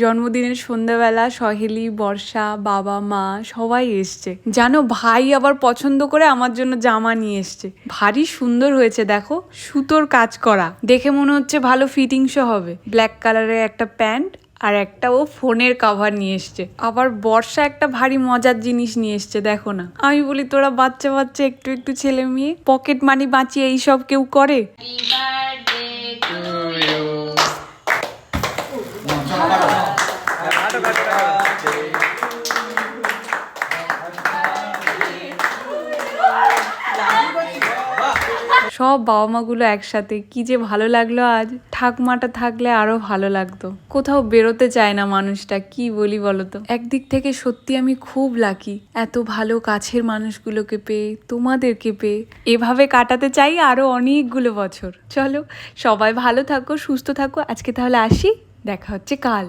জন্মদিনের সন্ধ্যাবেলা সহেলি, বর্ষা, বাবা মা সবাই এসছে। জানো ভাই আবার পছন্দ করে আমার জন্য জামা নিয়ে এসছে। ভারী সুন্দর হয়েছে দেখো, সুতোর কাজ করা, দেখে মনে হচ্ছে ভালো ফিটিংসও হবে। ব্ল্যাক কালারের একটা প্যান্ট আর একটা ও ফোনের কভার নিয়ে এসছে। আবার বর্ষা একটা ভারী মজার জিনিস নিয়ে এসছে, দেখো না। আমি বলি তোরা বাচ্চা বাচ্চা একটু একটু ছেলে মেয়ে, পকেট মানি বাঁচিয়ে এইসব কেউ করে? সব বাবা মাগুলো একসাথে, কি যে ভালো লাগলো আজ। ঠাকুমাটা থাকলে আরো ভালো লাগতো। কোথাও বেরোতে চায় না মানুষটা, কি বলি বলতো। একদিক থেকে সত্যি আমি খুব লাকি, এত ভালো কাছের মানুষগুলোকে পেয়ে, তোমাদেরকে পেয়ে। এভাবে কাটাতে চাই আরো অনেকগুলো বছর। চলো সবাই ভালো থাকো, সুস্থ থাকো। আজকে তাহলে আসি, দেখা হচ্ছে কাল।